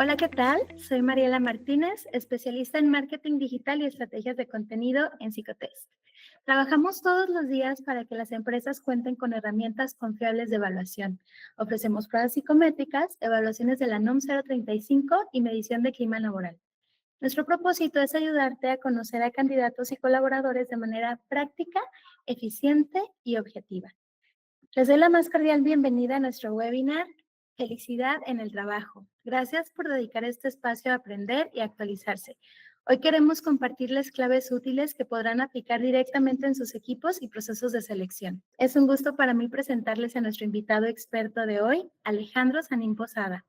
Hola, ¿qué tal? Soy Mariela Martínez, especialista en marketing digital y estrategias de contenido en Psicotest. Trabajamos todos los días para que las empresas cuenten con herramientas confiables de evaluación. Ofrecemos pruebas psicométricas, evaluaciones de la NOM 035 y medición de clima laboral. Nuestro propósito es ayudarte a conocer a candidatos y colaboradores de manera práctica, eficiente y objetiva. Les doy la más cordial bienvenida a nuestro webinar Felicidad en el Trabajo. Gracias por dedicar este espacio a aprender y actualizarse. Hoy queremos compartirles claves útiles que podrán aplicar directamente en sus equipos y procesos de selección. Es un gusto para mí presentarles a nuestro invitado experto de hoy, Alejandro Sanín Posada.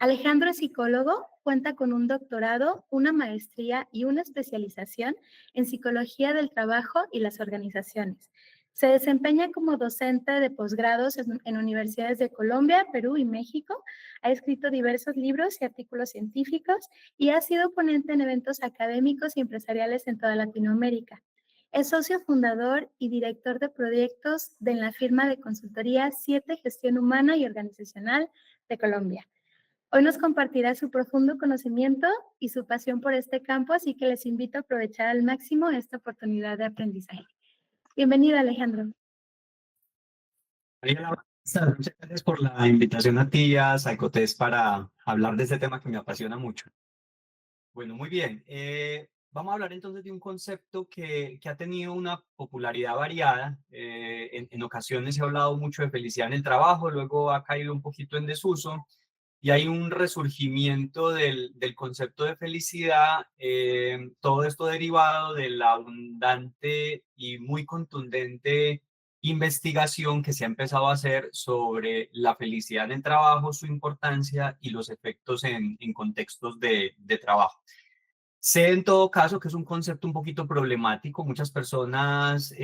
Alejandro es psicólogo, cuenta con un doctorado, una maestría y una especialización en psicología del trabajo y las organizaciones. Se desempeña como docente de posgrados en universidades de Colombia, Perú y México. Ha escrito diversos libros y artículos científicos y ha sido ponente en eventos académicos y empresariales en toda Latinoamérica. Es socio fundador y director de proyectos de la firma de consultoría 7 Gestión Humana y Organizacional de Colombia. Hoy nos compartirá su profundo conocimiento y su pasión por este campo, así que les invito a aprovechar al máximo esta oportunidad de aprendizaje. Bienvenido, Alejandro. Mariela, muchas gracias por la invitación a ti, a Psicotest, para hablar de este tema que me apasiona mucho. Bueno, muy bien. Vamos a hablar entonces de un concepto que ha tenido una popularidad variada. En ocasiones se ha hablado mucho de felicidad en el trabajo, luego ha caído un poquito en desuso y hay un resurgimiento del concepto de felicidad, todo esto derivado de la abundante y muy contundente investigación que se ha empezado a hacer sobre la felicidad en el trabajo, su importancia y los efectos en contextos de trabajo. Sé en todo caso que es un concepto un poquito problemático. Muchas personas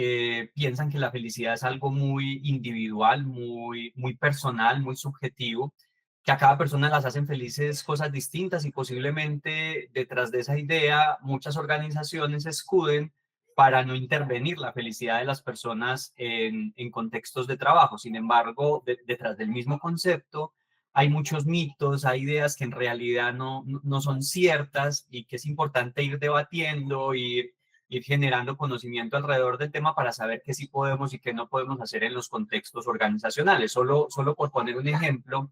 piensan que la felicidad es algo muy individual, muy personal, muy subjetivo, que a cada persona las hacen felices cosas distintas y posiblemente detrás de esa idea muchas organizaciones se escuden para no intervenir la felicidad de las personas en contextos de trabajo. Sin embargo, detrás del mismo concepto hay muchos mitos, hay ideas que en realidad no son ciertas y que es importante ir debatiendo, ir generando conocimiento alrededor del tema para saber qué sí podemos y qué no podemos hacer en los contextos organizacionales. Solo por poner un ejemplo,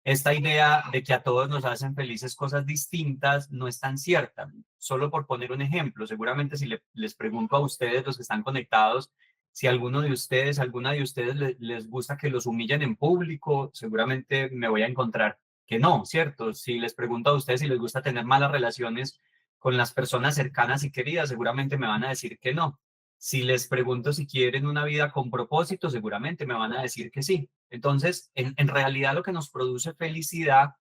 esta idea de que a todos nos hacen felices cosas distintas no es tan cierta. Solo por poner un ejemplo, seguramente si les pregunto a ustedes, los que están conectados, si alguno de ustedes, alguna de ustedes les gusta que los humillen en público, seguramente me voy a encontrar que no, ¿cierto? Si les pregunto a ustedes si les gusta tener malas relaciones con las personas cercanas y queridas, seguramente me van a decir que no. Si les pregunto si quieren una vida con propósito, seguramente me van a decir que sí. Entonces, en realidad lo que nos produce felicidad,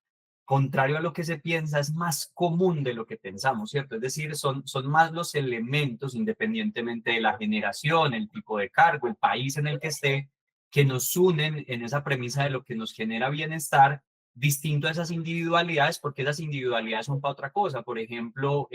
contrario a lo que se piensa, es más común de lo que pensamos, ¿cierto? Es decir, son más los elementos, independientemente de la generación, el tipo de cargo, el país en el que esté, que nos unen en esa premisa de lo que nos genera bienestar, distinto a esas individualidades, porque esas individualidades son para otra cosa, por ejemplo,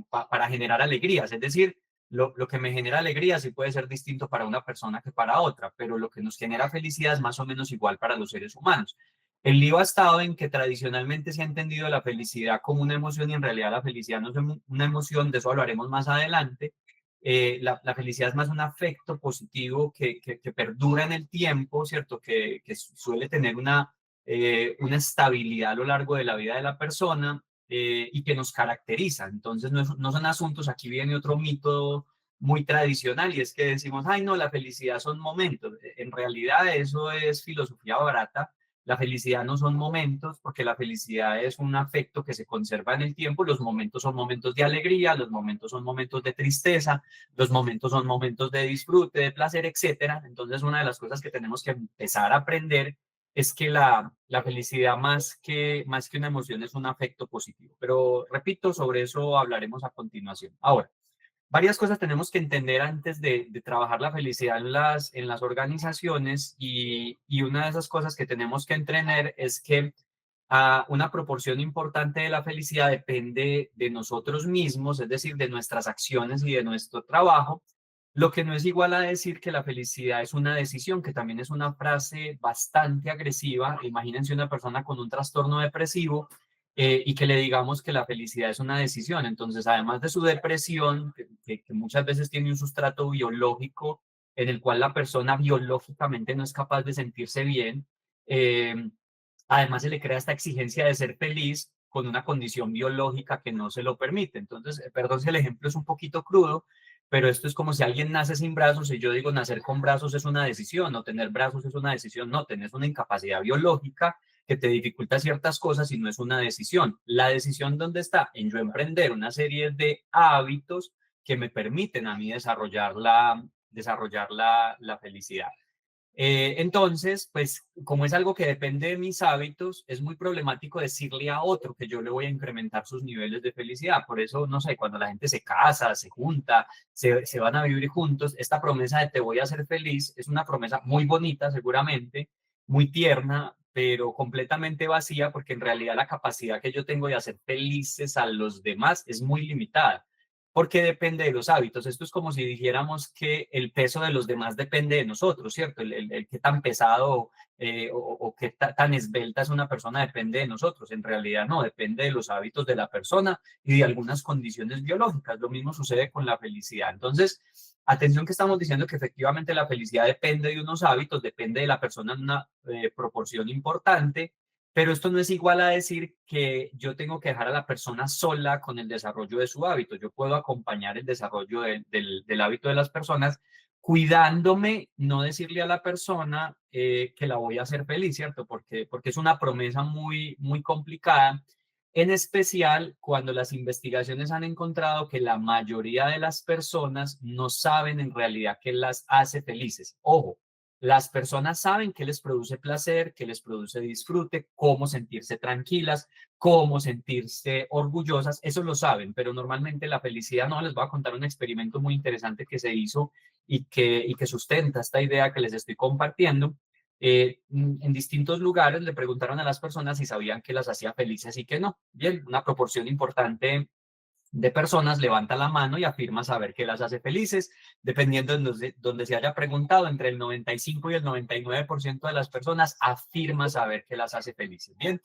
para generar alegrías, es decir, lo que me genera alegría sí puede ser distinto para una persona que para otra, pero lo que nos genera felicidad es más o menos igual para los seres humanos. El lío ha estado en que tradicionalmente se ha entendido la felicidad como una emoción y en realidad la felicidad no es una emoción, de eso hablaremos más adelante. La felicidad es más un afecto positivo que perdura en el tiempo, ¿cierto? Que suele tener una estabilidad a lo largo de la vida de la persona y que nos caracteriza. Entonces, no son asuntos, aquí viene otro mito muy tradicional y es que decimos, ay, no, la felicidad son momentos. En realidad eso es filosofía barata. La felicidad no son momentos, porque la felicidad es un afecto que se conserva en el tiempo. Los momentos son momentos de alegría, los momentos son momentos de tristeza, los momentos son momentos de disfrute, de placer, etcétera. Entonces, una de las cosas que tenemos que empezar a aprender es que la felicidad más que una emoción es un afecto positivo. Pero repito, sobre eso hablaremos a continuación. Ahora, varias cosas tenemos que entender antes de trabajar la felicidad en las organizaciones y una de esas cosas que tenemos que entrenar es que una proporción importante de la felicidad depende de nosotros mismos, es decir, de nuestras acciones y de nuestro trabajo, lo que no es igual a decir que la felicidad es una decisión, que también es una frase bastante agresiva. Imagínense una persona con un trastorno depresivo y que le digamos que la felicidad es una decisión. Entonces, además de su depresión, que muchas veces tiene un sustrato biológico en el cual la persona biológicamente no es capaz de sentirse bien, eh, además se le crea esta exigencia de ser feliz con una condición biológica que no se lo permite. Entonces, perdón si el ejemplo es un poquito crudo, pero esto es como si alguien nace sin brazos y yo digo nacer con brazos es una decisión, o tener brazos es una decisión. No, tenés una incapacidad biológica que te dificulta ciertas cosas y no es una decisión. La decisión, ¿dónde está? En yo emprender una serie de hábitos que me permiten a mí desarrollar la felicidad. Entonces, pues como es algo que depende de mis hábitos, es muy problemático decirle a otro que yo le voy a incrementar sus niveles de felicidad. Por eso, no sé, cuando la gente se casa, se junta, se van a vivir juntos, esta promesa de te voy a hacer feliz es una promesa muy bonita, seguramente, muy tierna, pero completamente vacía porque en realidad la capacidad que yo tengo de hacer felices a los demás es muy limitada porque depende de los hábitos. Esto es como si dijéramos que el peso de los demás depende de nosotros, ¿cierto? El qué tan pesado o qué tan esbelta es una persona depende de nosotros. En realidad no, depende de los hábitos de la persona y de algunas condiciones biológicas. Lo mismo sucede con la felicidad. Entonces, atención que estamos diciendo que efectivamente la felicidad depende de unos hábitos, depende de la persona en una proporción importante, pero esto no es igual a decir que yo tengo que dejar a la persona sola con el desarrollo de su hábito. Yo puedo acompañar el desarrollo del hábito de las personas cuidándome, no decirle a la persona que la voy a hacer feliz, ¿cierto? Porque es una promesa muy, muy complicada, en especial cuando las investigaciones han encontrado que la mayoría de las personas no saben en realidad qué las hace felices. Ojo, las personas saben qué les produce placer, qué les produce disfrute, cómo sentirse tranquilas, cómo sentirse orgullosas, eso lo saben, pero normalmente la felicidad no. Les voy a contar un experimento muy interesante que se hizo y que sustenta esta idea que les estoy compartiendo. En distintos lugares le preguntaron a las personas si sabían que las hacía felices y que no. Bien, una proporción importante de personas levanta la mano y afirma saber qué las hace felices, dependiendo de donde se haya preguntado, entre el 95 y el 99% de las personas afirma saber qué las hace felices. Bien,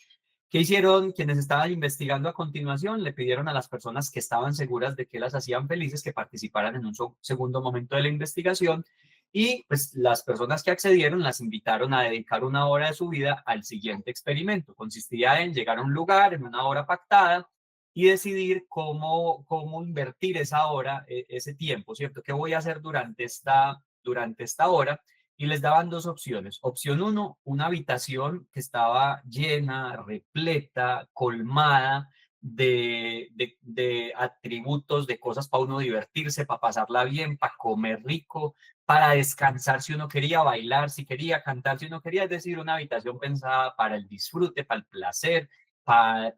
¿qué hicieron quienes estaban investigando a continuación? Le pidieron a las personas que estaban seguras de que las hacían felices que participaran en un segundo momento de la investigación y pues las personas que accedieron las invitaron a dedicar una hora de su vida al siguiente experimento. Consistía en llegar a un lugar en una hora pactada y decidir cómo invertir esa hora, ese tiempo, ¿cierto? ¿Qué voy a hacer durante esta hora? Y les daban dos opciones. Opción uno, una habitación que estaba llena, repleta, colmada de atributos, de cosas para uno divertirse, para pasarla bien, para comer rico, para descansar si uno quería, bailar si quería, cantar si uno quería, es decir, una habitación pensada para el disfrute, para el placer, para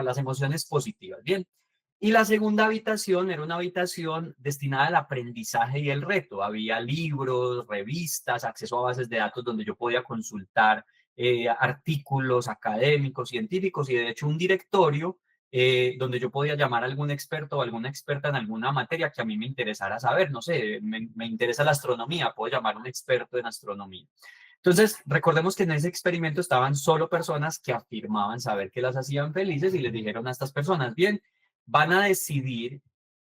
las emociones positivas. Bien. Y la segunda habitación era una habitación destinada al aprendizaje y el reto. Había libros, revistas, acceso a bases de datos donde yo podía consultar artículos académicos, científicos y de hecho un directorio donde yo podía llamar a algún experto o alguna experta en alguna materia que a mí me interesara saber. No sé, me interesa la astronomía, puedo llamar a un experto en astronomía. Entonces, recordemos que en ese experimento estaban solo personas que afirmaban saber que las hacían felices y les dijeron a estas personas, bien, van a decidir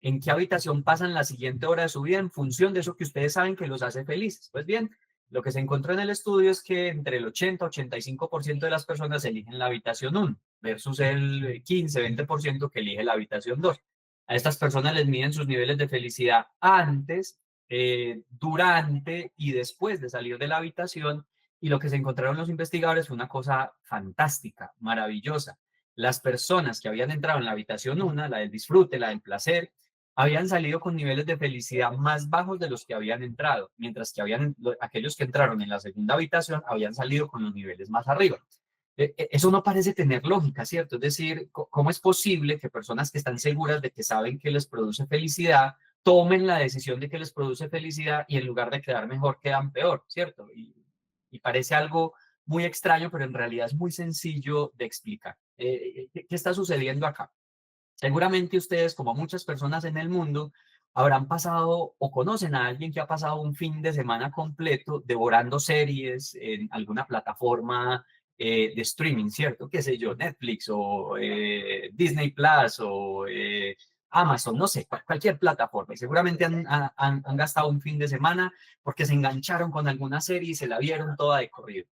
en qué habitación pasan la siguiente hora de su vida en función de eso que ustedes saben que los hace felices. Pues bien, lo que se encontró en el estudio es que entre el 80-85% de las personas eligen la habitación 1 versus el 15-20% que elige la habitación 2. A estas personas les miden sus niveles de felicidad antes, durante y después de salir de la habitación y lo que se encontraron los investigadores fue una cosa fantástica, maravillosa. Las personas que habían entrado en la habitación 1, la del disfrute, la del placer, habían salido con niveles de felicidad más bajos de los que habían entrado, mientras que aquellos que entraron en la segunda habitación habían salido con los niveles más arriba. Eso no parece tener lógica, ¿cierto? Es decir, ¿cómo es posible que personas que están seguras de que saben que les produce felicidad tomen la decisión de que les produce felicidad y en lugar de quedar mejor, quedan peor, ¿cierto? Y parece algo muy extraño, pero en realidad es muy sencillo de explicar. ¿Qué está sucediendo acá? Seguramente ustedes, como muchas personas en el mundo, habrán pasado o conocen a alguien que ha pasado un fin de semana completo devorando series en alguna plataforma de streaming, ¿cierto? Qué sé yo, Netflix o Disney Plus o Amazon, no sé, cualquier plataforma. Y seguramente han gastado un fin de semana porque se engancharon con alguna serie y se la vieron toda de corrido.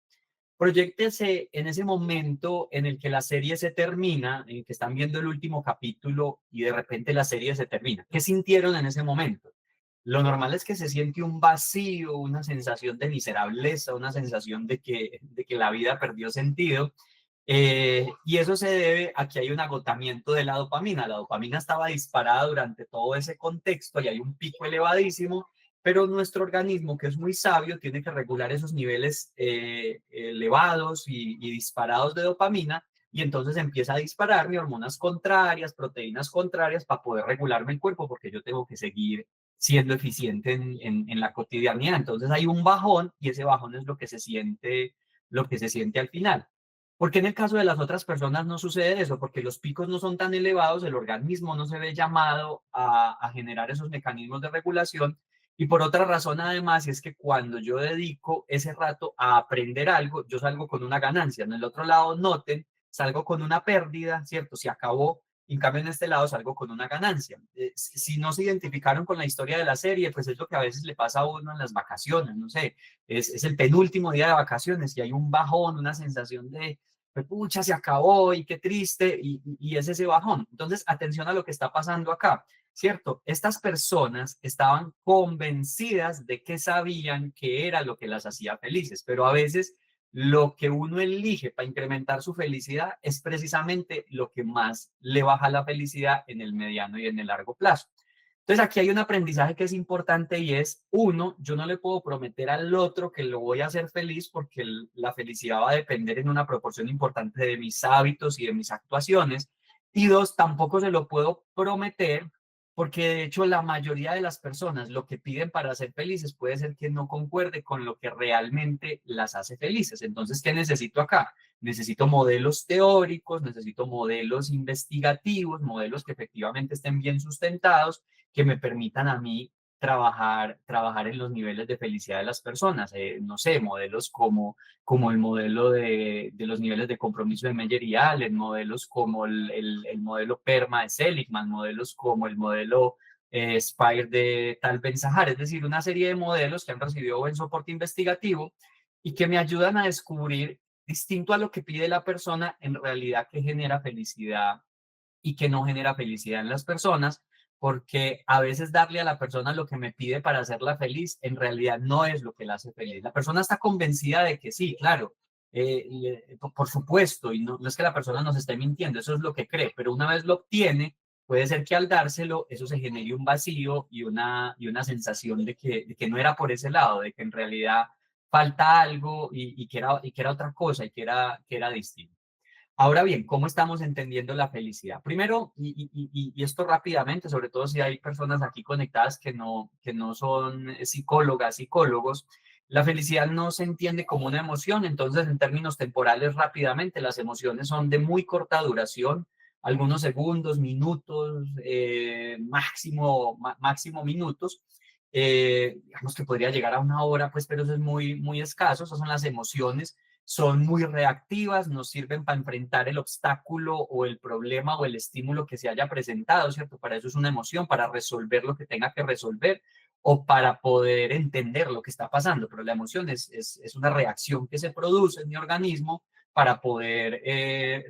Proyéctese en ese momento en el que la serie se termina, en que están viendo el último capítulo y de repente la serie se termina. ¿Qué sintieron en ese momento? Lo normal es que se siente un vacío, una sensación de miserableza, una sensación de que la vida perdió sentido. Y eso se debe a que hay un agotamiento de la dopamina. La dopamina estaba disparada durante todo ese contexto y hay un pico elevadísimo, pero nuestro organismo, que es muy sabio, tiene que regular esos niveles elevados y disparados de dopamina, y entonces empieza a dispararme hormonas contrarias, proteínas contrarias, para poder regularme el cuerpo, porque yo tengo que seguir siendo eficiente en la cotidianidad. Entonces hay un bajón y ese bajón es lo que se siente al final. Porque en el caso de las otras personas no sucede eso, porque los picos no son tan elevados, el organismo no se ve llamado a generar esos mecanismos de regulación. Y por otra razón, además, es que cuando yo dedico ese rato a aprender algo, yo salgo con una ganancia. En el otro lado, noten, salgo con una pérdida, ¿cierto? Se acabó. En cambio, en este lado salgo con una ganancia. Si no se identificaron con la historia de la serie, pues es lo que a veces le pasa a uno en las vacaciones, no sé, es el penúltimo día de vacaciones y hay un bajón, una sensación de, pues, pucha, se acabó y qué triste, y es ese bajón. Entonces, atención a lo que está pasando acá, ¿cierto? Estas personas estaban convencidas de que sabían que era lo que las hacía felices, pero a veces lo que uno elige para incrementar su felicidad es precisamente lo que más le baja la felicidad en el mediano y en el largo plazo. Entonces aquí hay un aprendizaje que es importante y es, uno, yo no le puedo prometer al otro que lo voy a hacer feliz porque la felicidad va a depender en una proporción importante de mis hábitos y de mis actuaciones. Y dos, tampoco se lo puedo prometer porque de hecho la mayoría de las personas lo que piden para ser felices puede ser que no concuerde con lo que realmente las hace felices. Entonces, ¿qué necesito acá? Necesito modelos teóricos, necesito modelos investigativos, modelos que efectivamente estén bien sustentados, que me permitan a mí trabajar en los niveles de felicidad de las personas. No sé, modelos como el modelo de los niveles de compromiso de Meyer y Allen, modelos como el modelo PERMA de Seligman, modelos como el modelo SPIRE de Tal Ben Sahar, es decir, una serie de modelos que han recibido buen soporte investigativo y que me ayudan a descubrir, distinto a lo que pide la persona, en realidad qué genera felicidad y que no genera felicidad en las personas, porque a veces darle a la persona lo que me pide para hacerla feliz, en realidad no es lo que la hace feliz. La persona está convencida de que sí, claro, por supuesto, y no es que la persona nos esté mintiendo, eso es lo que cree, pero una vez lo obtiene, puede ser que al dárselo, eso se genere un vacío y una sensación de que no era por ese lado, de que en realidad falta algo y que era otra cosa y que era distinto. Ahora bien, ¿cómo estamos entendiendo la felicidad? Primero, y esto rápidamente, sobre todo si hay personas aquí conectadas que no son psicólogas, psicólogos, la felicidad no se entiende como una emoción, entonces en términos temporales rápidamente las emociones son de muy corta duración, algunos segundos, minutos, máximo minutos. Digamos que podría llegar a una hora, pues, pero eso es muy, muy escaso, esas son las emociones, son muy reactivas, nos sirven para enfrentar el obstáculo o el problema o el estímulo que se haya presentado, ¿cierto? Para eso es una emoción, para resolver lo que tenga que resolver o para poder entender lo que está pasando, pero la emoción es una reacción que se produce en mi organismo para poder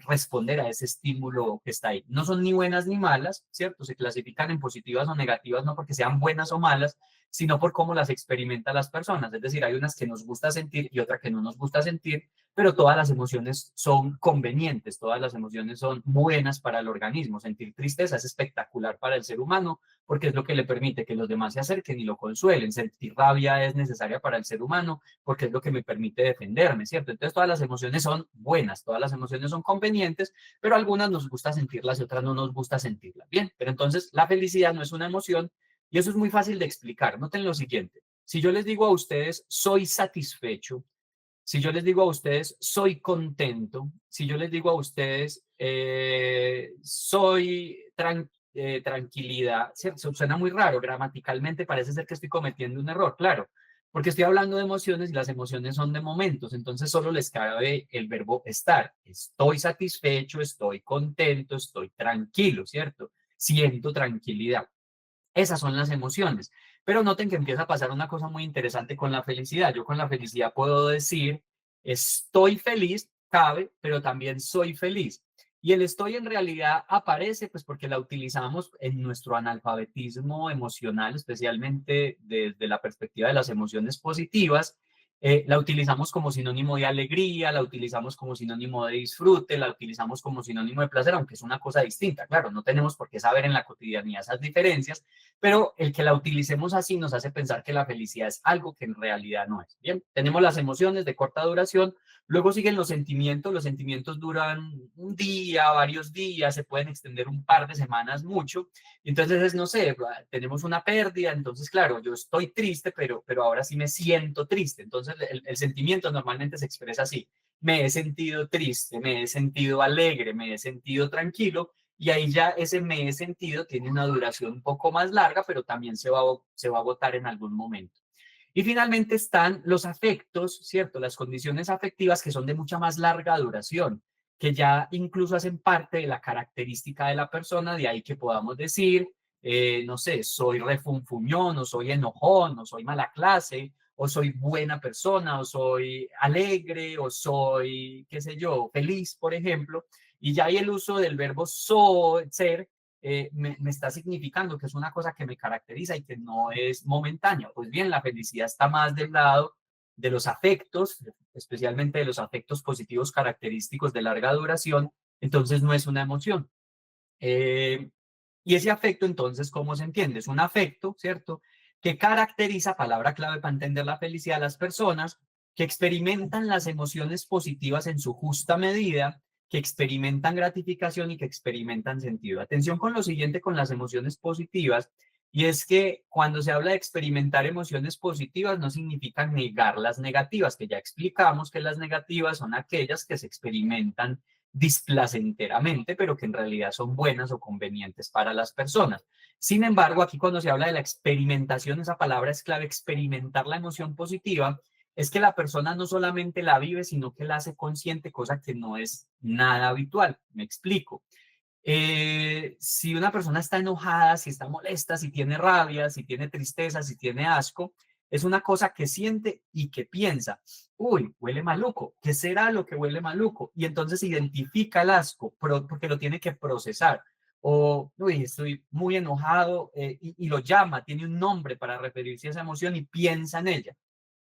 responder a ese estímulo que está ahí. No son ni buenas ni malas, ¿cierto? Se clasifican en positivas o negativas no porque sean buenas o malas, sino por cómo las experimentan las personas. Es decir, hay unas que nos gusta sentir y otras que no nos gusta sentir, pero todas las emociones son convenientes, todas las emociones son buenas para el organismo. Sentir tristeza es espectacular para el ser humano porque es lo que le permite que los demás se acerquen y lo consuelen. Sentir rabia es necesaria para el ser humano porque es lo que me permite defenderme, ¿cierto? Entonces todas las emociones son buenas, todas las emociones son convenientes, pero algunas nos gusta sentirlas y otras no nos gusta sentirlas. Bien, pero entonces la felicidad no es una emoción, y eso es muy fácil de explicar. Noten lo siguiente. Si yo les digo a ustedes, soy satisfecho, si yo les digo a ustedes, soy contento, si yo les digo a ustedes, soy tranquilidad, ¿cierto? Suena muy raro, gramaticalmente parece ser que estoy cometiendo un error, claro, porque estoy hablando de emociones y las emociones son de momentos, entonces solo les cabe el verbo estar. Estoy satisfecho, estoy contento, estoy tranquilo, ¿cierto? Siento tranquilidad. Esas son las emociones. Pero noten que empieza a pasar una cosa muy interesante con la felicidad. Yo con la felicidad puedo decir, estoy feliz, cabe, pero también soy feliz. Y el estoy en realidad aparece pues porque la utilizamos en nuestro analfabetismo emocional, especialmente desde la perspectiva de las emociones positivas. La utilizamos como sinónimo de alegría, la utilizamos como sinónimo de disfrute, la utilizamos como sinónimo de placer, aunque es una cosa distinta. Claro, no tenemos por qué saber en la cotidianidad esas diferencias, pero el que la utilicemos así nos hace pensar que la felicidad es algo que en realidad no es. Bien, tenemos las emociones de corta duración, luego siguen los sentimientos duran un día, varios días, se pueden extender un par de semanas mucho, entonces es, no sé, tenemos una pérdida, entonces claro, yo estoy triste, pero ahora sí me siento triste, entonces el sentimiento normalmente se expresa así, me he sentido triste, me he sentido alegre, me he sentido tranquilo, y ahí ya ese me he sentido tiene una duración un poco más larga, pero también se va a agotar en algún momento. Y finalmente están los afectos, ¿cierto? Las condiciones afectivas que son de mucha más larga duración, que ya incluso hacen parte de la característica de la persona, de ahí que podamos decir, no sé, soy refunfuñón, o soy enojón, o soy mala clase, o soy buena persona, o soy alegre, o soy, qué sé yo, feliz, por ejemplo. Y ya hay el uso del verbo ser, me está significando que es una cosa que me caracteriza y que no es momentánea. Pues bien, la felicidad está más del lado de los afectos, especialmente de los afectos positivos característicos de larga duración, entonces no es una emoción. Eh, y ese afecto, entonces, ¿cómo se entiende? Es un afecto, ¿cierto? Que caracteriza, palabra clave para entender la felicidad, a las personas que experimentan las emociones positivas en su justa medida, que experimentan gratificación y que experimentan sentido. Atención con lo siguiente con las emociones positivas, y es que cuando se habla de experimentar emociones positivas no significa negar las negativas, que ya explicamos que las negativas son aquellas que se experimentan displacenteramente, pero que en realidad son buenas o convenientes para las personas. Sin embargo, aquí cuando se habla de la experimentación, esa palabra es clave, experimentar la emoción positiva, es que la persona no solamente la vive, sino que la hace consciente, cosa que no es nada habitual. Me explico. Si una persona está enojada, si está molesta, si tiene rabia, si tiene tristeza, si tiene asco, es una cosa que siente y que piensa, uy, huele maluco, ¿qué será lo que huele maluco? Y entonces identifica el asco porque lo tiene que procesar. O, uy, estoy muy enojado y lo llama, tiene un nombre para referirse a esa emoción y piensa en ella.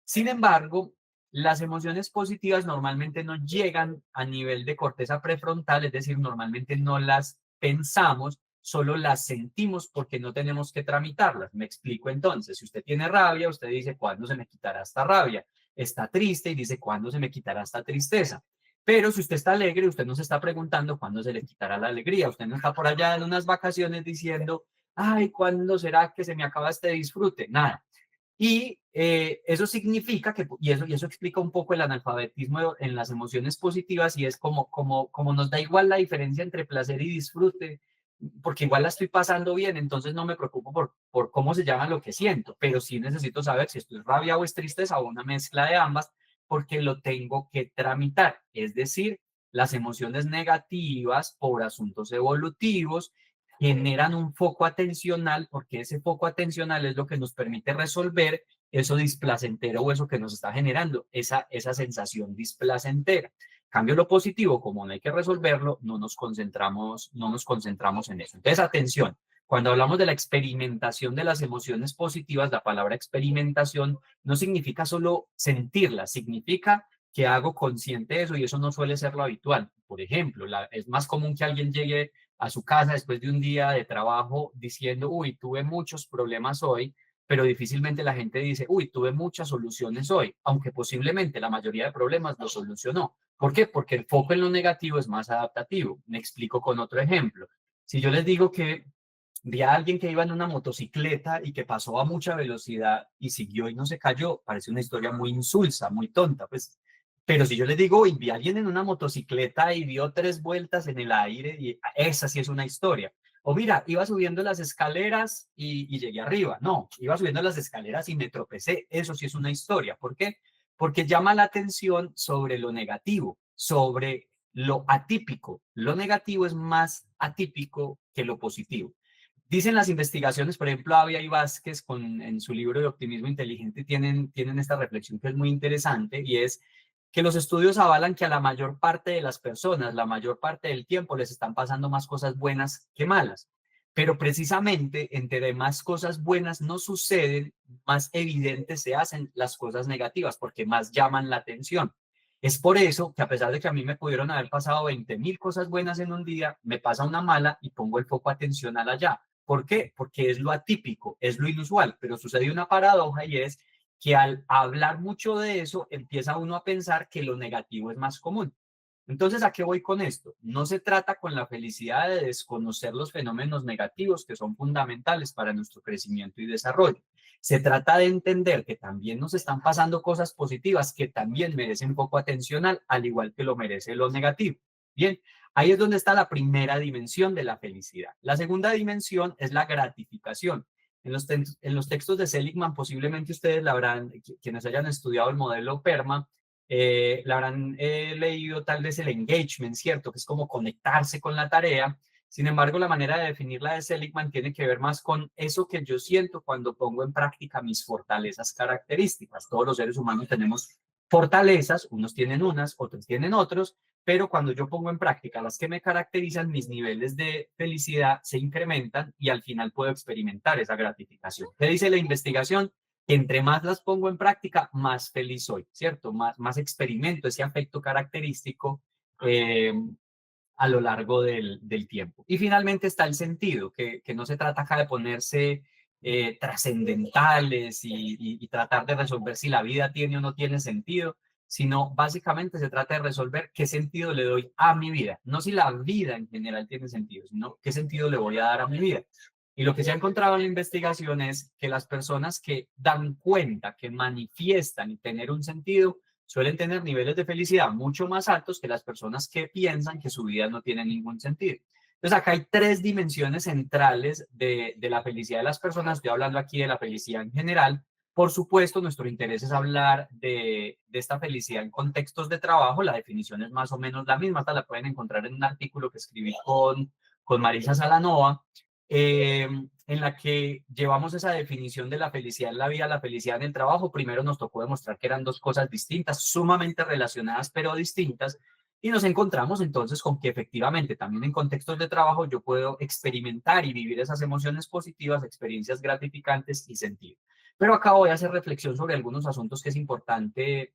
Sin embargo, las emociones positivas normalmente no llegan a nivel de corteza prefrontal, es decir, normalmente no las pensamos, solo las sentimos porque no tenemos que tramitarlas. Me explico entonces, si usted tiene rabia, usted dice, ¿cuándo se me quitará esta rabia? Está triste y dice, ¿cuándo se me quitará esta tristeza? Pero si usted está alegre, usted no se está preguntando cuándo se le quitará la alegría. Usted no está por allá en unas vacaciones diciendo, ay, ¿cuándo será que se me acaba este disfrute? Nada. Y eso significa que, y eso explica un poco el analfabetismo en las emociones positivas, y es como nos da igual la diferencia entre placer y disfrute, porque igual la estoy pasando bien, entonces no me preocupo por cómo se llama lo que siento, pero sí necesito saber si esto es rabia o es tristeza o una mezcla de ambas, porque lo tengo que tramitar. Es decir, las emociones negativas por asuntos evolutivos generan un foco atencional, porque ese foco atencional es lo que nos permite resolver eso displacentero o eso que nos está generando, esa sensación displacentera. Cambio lo positivo, como no hay que resolverlo, no nos concentramos en eso. Entonces, atención, cuando hablamos de la experimentación de las emociones positivas, la palabra experimentación no significa solo sentirla, significa que hago consciente de eso, y eso no suele ser lo habitual. Por ejemplo, es más común que alguien llegue a su casa después de un día de trabajo diciendo, uy, tuve muchos problemas hoy, pero difícilmente la gente dice, uy, tuve muchas soluciones hoy, aunque posiblemente la mayoría de problemas los solucionó. ¿Por qué? Porque el foco en lo negativo es más adaptativo. Me explico con otro ejemplo. Si yo les digo que vi a alguien que iba en una motocicleta y que pasó a mucha velocidad y siguió y no se cayó, parece una historia muy insulsa, muy tonta, pues. Pero si yo les digo, y vi a alguien en una motocicleta y dio 3 vueltas en el aire, y esa sí es una historia. O mira, iba subiendo las escaleras y llegué arriba. No, iba subiendo las escaleras y me tropecé. Eso sí es una historia. ¿Por qué? Porque llama la atención sobre lo negativo, sobre lo atípico. Lo negativo es más atípico que lo positivo. Dicen las investigaciones, por ejemplo, Avia y Vázquez en su libro de Optimismo Inteligente tienen esta reflexión que es muy interesante y es que los estudios avalan que a la mayor parte de las personas, la mayor parte del tiempo, les están pasando más cosas buenas que malas. Pero precisamente entre más cosas buenas no suceden, más evidentes se hacen las cosas negativas, porque más llaman la atención. Es por eso que a pesar de que a mí me pudieron haber pasado 20.000 cosas buenas en un día, me pasa una mala y pongo el foco atencional allá. ¿Por qué? Porque es lo atípico, es lo inusual, pero sucede una paradoja y es que al hablar mucho de eso, empieza uno a pensar que lo negativo es más común. Entonces, ¿a qué voy con esto? No se trata con la felicidad de desconocer los fenómenos negativos que son fundamentales para nuestro crecimiento y desarrollo. Se trata de entender que también nos están pasando cosas positivas que también merecen poco atencional, al igual que lo merece lo negativo. Bien, ahí es donde está la primera dimensión de la felicidad. La segunda dimensión es la gratificación. En los textos de Seligman, posiblemente ustedes la habrán, quienes hayan estudiado el modelo PERMA, la habrán leído tal vez el engagement, ¿cierto? Que es como conectarse con la tarea. Sin embargo, la manera de definirla de Seligman tiene que ver más con eso que yo siento cuando pongo en práctica mis fortalezas características. Todos los seres humanos tenemos fortalezas, unos tienen unas, otros tienen otros, pero cuando yo pongo en práctica las que me caracterizan, mis niveles de felicidad se incrementan y al final puedo experimentar esa gratificación. ¿Qué dice la investigación? Entre más las pongo en práctica, más feliz soy, ¿cierto? Más experimento ese afecto característico eh, a lo largo del tiempo. Y finalmente está el sentido, que no se trata acá de ponerse trascendentales y tratar de resolver si la vida tiene o no tiene sentido, sino básicamente se trata de resolver qué sentido le doy a mi vida. No si la vida en general tiene sentido, sino qué sentido le voy a dar a mi vida. Y lo que se ha encontrado en la investigación es que las personas que dan cuenta, que manifiestan tener un sentido, suelen tener niveles de felicidad mucho más altos que las personas que piensan que su vida no tiene ningún sentido. Entonces, acá hay tres dimensiones centrales de la felicidad de las personas. Estoy hablando aquí de la felicidad en general. Por supuesto, nuestro interés es hablar de esta felicidad en contextos de trabajo. La definición es más o menos la misma. Hasta la pueden encontrar en un artículo que escribí con Marisa Salanova, en la que llevamos esa definición de la felicidad en la vida, la felicidad en el trabajo. Primero nos tocó demostrar que eran dos cosas distintas, sumamente relacionadas, pero distintas, y nos encontramos entonces con que efectivamente también en contextos de trabajo yo puedo experimentar y vivir esas emociones positivas, experiencias gratificantes y sentir. Pero acá voy a hacer reflexión sobre algunos asuntos que es importante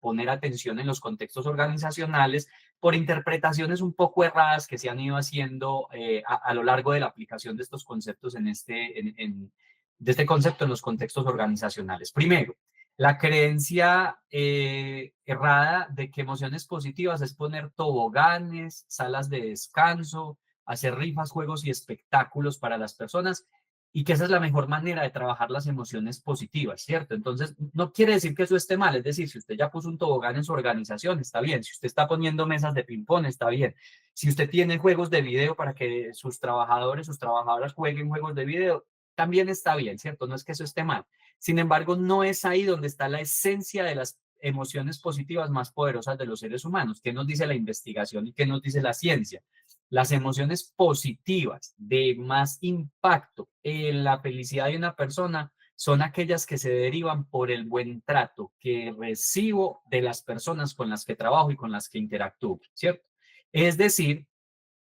poner atención en los contextos organizacionales por interpretaciones un poco erradas que se han ido haciendo a lo largo de la aplicación de estos conceptos de este concepto en los contextos organizacionales. Primero, la creencia errada de que emociones positivas es poner toboganes, salas de descanso, hacer rifas, juegos y espectáculos para las personas y que esa es la mejor manera de trabajar las emociones positivas, ¿cierto? Entonces, no quiere decir que eso esté mal, es decir, si usted ya puso un tobogán en su organización, está bien, si usted está poniendo mesas de ping-pong, está bien, si usted tiene juegos de video para que sus trabajadores, sus trabajadoras jueguen juegos de video, también está bien, ¿cierto? No es que eso esté mal. Sin embargo, no es ahí donde está la esencia de las emociones positivas más poderosas de los seres humanos. ¿Qué nos dice la investigación y qué nos dice la ciencia? Las emociones positivas de más impacto en la felicidad de una persona son aquellas que se derivan por el buen trato que recibo de las personas con las que trabajo y con las que interactúo, ¿cierto? Es decir,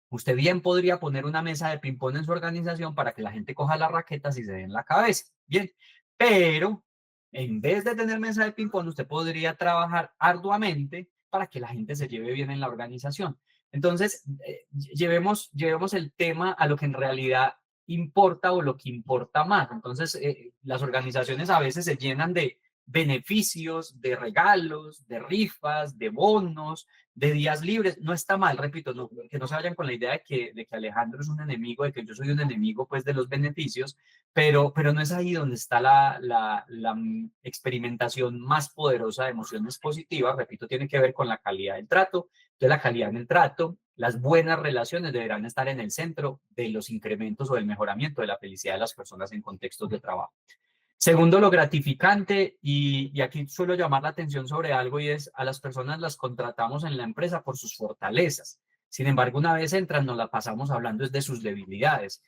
usted bien podría poner una mesa de ping-pong en su organización para que la gente coja las raquetas y se den la cabeza, bien, pero en vez de tener mesa de ping-pong, usted podría trabajar arduamente para que la gente se lleve bien en la organización. Entonces, llevemos el tema a lo que en realidad importa o lo que importa más. Entonces, las organizaciones a veces se llenan de beneficios, de regalos, de rifas, de bonos, de días libres. No está mal, repito, que no se vayan con la idea de que Alejandro es un enemigo, de que yo soy un enemigo pues de los beneficios, pero no es ahí donde está la experimentación más poderosa de emociones positivas. Repito, tiene que ver con la calidad del trato. Entonces, la calidad en el trato Las buenas relaciones deberán estar en el centro de los incrementos o del mejoramiento de la felicidad de las personas en contextos de trabajo. Segundo, lo gratificante, y aquí suelo llamar la atención sobre algo, y es: a las personas las contratamos en la empresa por sus fortalezas. Sin embargo, una vez entran, nos la pasamos hablando es de sus debilidades.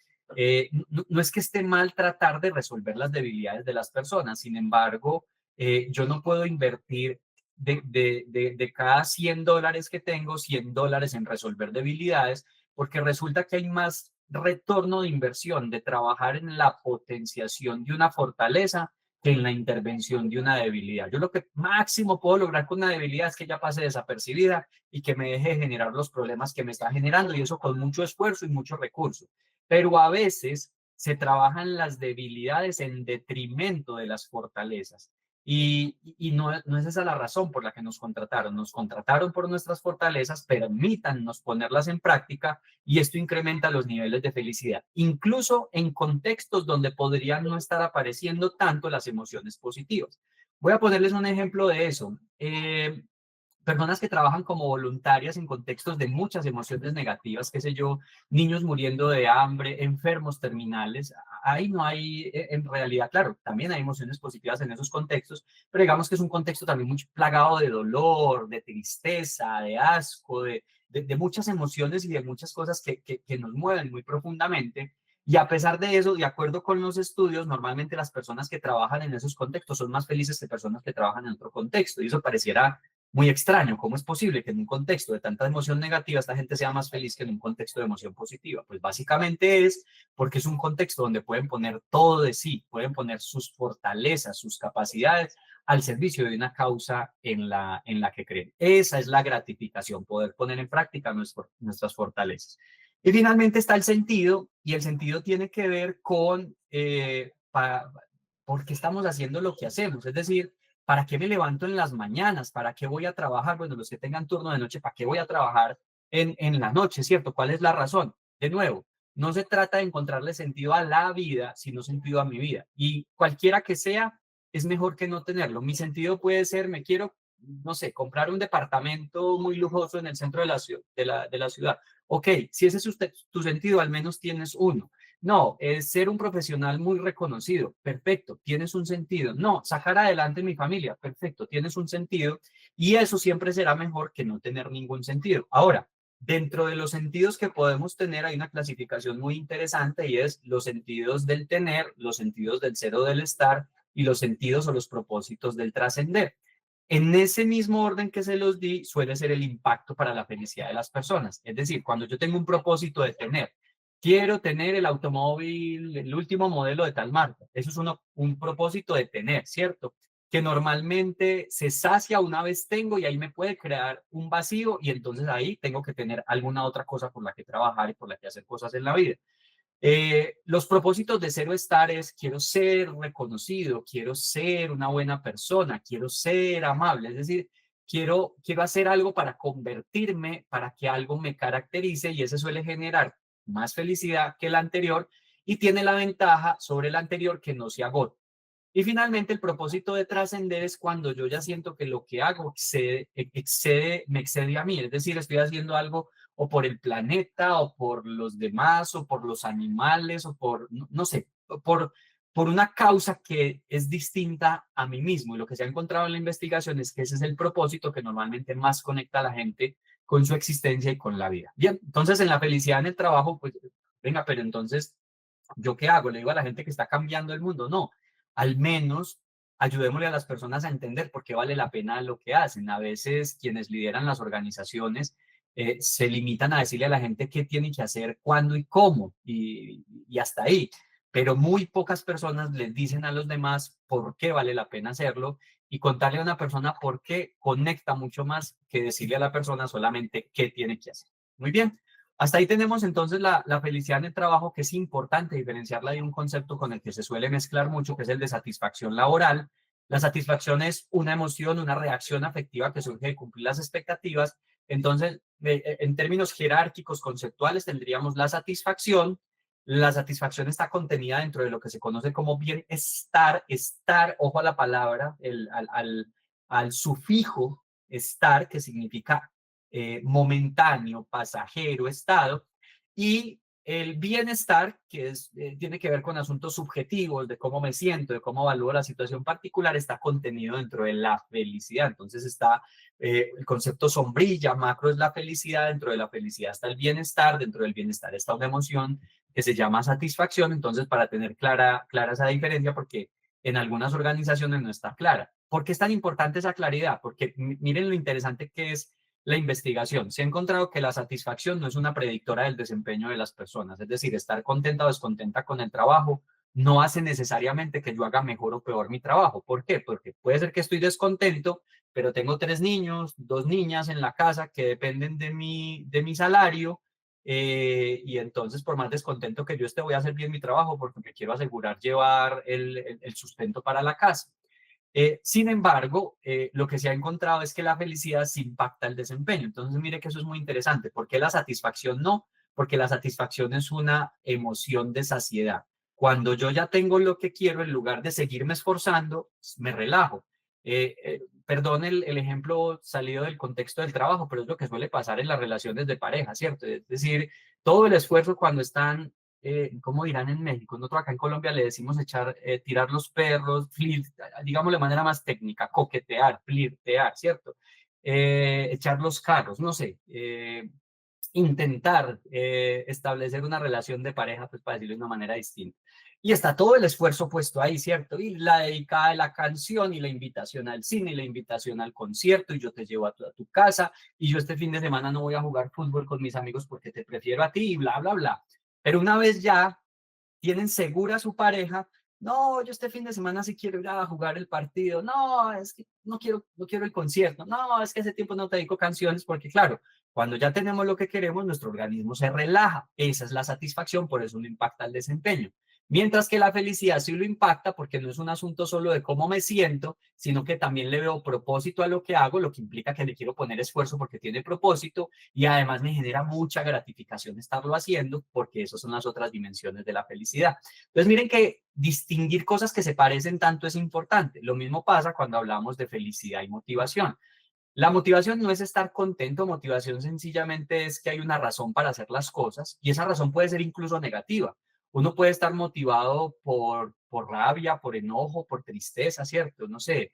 No es que esté mal tratar de resolver las debilidades de las personas. Sin embargo, yo no puedo invertir de cada $100 que tengo, $100 en resolver debilidades, porque resulta que hay más retorno de inversión de trabajar en la potenciación de una fortaleza que en la intervención de una debilidad. Yo lo que máximo puedo lograr con una debilidad es que ya pase desapercibida y que me deje de generar los problemas que me está generando, y eso con mucho esfuerzo y mucho recurso. Pero a veces se trabajan las debilidades en detrimento de las fortalezas. Y no es esa la razón por la que nos contrataron. Nos contrataron por nuestras fortalezas, permítannos ponerlas en práctica, y esto incrementa los niveles de felicidad, incluso en contextos donde podrían no estar apareciendo tanto las emociones positivas. Voy a ponerles un ejemplo de eso. Personas que trabajan como voluntarias en contextos de muchas emociones negativas, qué sé yo, niños muriendo de hambre, enfermos terminales. Ahí no hay, en realidad, claro, también hay emociones positivas en esos contextos, pero digamos que es un contexto también muy plagado de dolor, de tristeza, de asco, de muchas emociones y de muchas cosas que nos mueven muy profundamente. Y a pesar de eso, de acuerdo con los estudios, normalmente las personas que trabajan en esos contextos son más felices que personas que trabajan en otro contexto. Y eso pareciera muy extraño. ¿Cómo es posible que en un contexto de tanta emoción negativa esta gente sea más feliz que en un contexto de emoción positiva? Pues básicamente es porque es un contexto donde pueden poner todo de sí, pueden poner sus fortalezas, sus capacidades al servicio de una causa en la que creen. Esa es la gratificación, poder poner en práctica nuestras fortalezas. Y finalmente está el sentido, y el sentido tiene que ver con por qué estamos haciendo lo que hacemos. Es decir, ¿para qué me levanto en las mañanas? ¿Para qué voy a trabajar? Bueno, los que tengan turno de noche, ¿para qué voy a trabajar en la noche, cierto? ¿Cuál es la razón? De nuevo, no se trata de encontrarle sentido a la vida, sino sentido a mi vida. Y cualquiera que sea, es mejor que no tenerlo. Mi sentido puede ser: me quiero, no sé, comprar un departamento muy lujoso en el centro de la ciudad. Ok, si ese es tu sentido, al menos tienes uno. No, es ser un profesional muy reconocido. Perfecto, tienes un sentido. No, sacar adelante mi familia. Perfecto, tienes un sentido. Y eso siempre será mejor que no tener ningún sentido. Ahora, dentro de los sentidos que podemos tener, hay una clasificación muy interesante, y es los sentidos del tener, los sentidos del ser o del estar, y los sentidos o los propósitos del trascender. En ese mismo orden que se los di, suele ser el impacto para la felicidad de las personas. Es decir, cuando yo tengo un propósito de tener, quiero tener el automóvil, el último modelo de tal marca. Eso es un propósito de tener, ¿cierto? Que normalmente se sacia una vez tengo, y ahí me puede crear un vacío, y entonces ahí tengo que tener alguna otra cosa por la que trabajar y por la que hacer cosas en la vida. Los propósitos de Cero Estar es: quiero ser reconocido, quiero ser una buena persona, quiero ser amable. Es decir, quiero hacer algo para convertirme, para que algo me caracterice, y ese suele generar más felicidad que el anterior, y tiene la ventaja sobre el anterior que no se agota. Y finalmente, el propósito de trascender es cuando yo ya siento que lo que hago me excede a mí. Es decir, estoy haciendo algo o por el planeta, o por los demás, o por los animales, o por, no sé, por una causa que es distinta a mí mismo. Y lo que se ha encontrado en la investigación es que ese es el propósito que normalmente más conecta a la gente con su existencia y con la vida. Bien, entonces en la felicidad en el trabajo, pues venga, pero entonces, ¿yo qué hago? Le digo a la gente que está cambiando el mundo. No, al menos ayudémosle a las personas a entender por qué vale la pena lo que hacen. A veces quienes lideran las organizaciones se limitan a decirle a la gente qué tiene que hacer, cuándo y cómo, y hasta ahí. Pero muy pocas personas les dicen a los demás por qué vale la pena hacerlo, y contarle a una persona por qué conecta mucho más que decirle a la persona solamente qué tiene que hacer. Muy bien. Hasta ahí tenemos entonces la felicidad en el trabajo, que es importante diferenciarla de un concepto con el que se suele mezclar mucho, que es el de satisfacción laboral. La satisfacción es una emoción, una reacción afectiva que surge de cumplir las expectativas. Entonces, en términos jerárquicos, conceptuales, tendríamos la satisfacción. La satisfacción está contenida dentro de lo que se conoce como bienestar. Estar, ojo a la palabra, al sufijo estar, que significa momentáneo, pasajero estado, y el bienestar, que tiene que ver con asuntos subjetivos, de cómo me siento, de cómo evalúo la situación particular, está contenido dentro de la felicidad. Entonces está el concepto sombrilla, macro es la felicidad, dentro de la felicidad está el bienestar, dentro del bienestar está una emoción que se llama satisfacción. Entonces, para tener clara esa diferencia, porque en algunas organizaciones no está clara. ¿Por qué es tan importante esa claridad? Porque miren lo interesante que es la investigación. Se ha encontrado que la satisfacción no es una predictora del desempeño de las personas, es decir, estar contenta o descontenta con el trabajo no hace necesariamente que yo haga mejor o peor mi trabajo. ¿Por qué? Porque puede ser que estoy descontento, pero tengo 3 niños, 2 niñas en la casa que dependen de mi salario, y entonces por más descontento que yo esté voy a hacer bien mi trabajo porque me quiero asegurar llevar el sustento para la casa. Sin embargo, lo que se ha encontrado es que la felicidad sí impacta el desempeño. Entonces, mire que eso es muy interesante. ¿Por qué la satisfacción no? Porque la satisfacción es una emoción de saciedad. Cuando yo ya tengo lo que quiero, en lugar de seguirme esforzando, me relajo. Perdón el ejemplo salido del contexto del trabajo, pero es lo que suele pasar en las relaciones de pareja, ¿cierto? Es decir, todo el esfuerzo cuando están, ¿cómo dirán en México? Nosotros acá en Colombia le decimos tirar los perros, digamos de manera más técnica, coquetear, flirtear, ¿cierto? Echar los carros, no sé, intentar establecer una relación de pareja, pues para decirlo de una manera distinta. Y está todo el esfuerzo puesto ahí, ¿cierto? Y la dedicada de la canción, y la invitación al cine, y la invitación al concierto, y yo te llevo a tu casa, y yo este fin de semana no voy a jugar fútbol con mis amigos porque te prefiero a ti, y bla, bla, bla. Pero una vez ya tienen segura a su pareja, no, yo este fin de semana sí quiero ir a jugar el partido, no, es que no quiero el concierto, no, es que hace tiempo no te dedico canciones, porque claro, cuando ya tenemos lo que queremos, nuestro organismo se relaja, esa es la satisfacción, por eso no impacta el desempeño. Mientras que la felicidad sí lo impacta porque no es un asunto solo de cómo me siento, sino que también le veo propósito a lo que hago, lo que implica que le quiero poner esfuerzo porque tiene propósito, y además me genera mucha gratificación estarlo haciendo, porque esas son las otras dimensiones de la felicidad. Entonces miren que distinguir cosas que se parecen tanto es importante. Lo mismo pasa cuando hablamos de felicidad y motivación. La motivación no es estar contento, motivación sencillamente es que hay una razón para hacer las cosas, y esa razón puede ser incluso negativa. Uno puede estar motivado por rabia, por enojo, por tristeza, ¿cierto? No sé,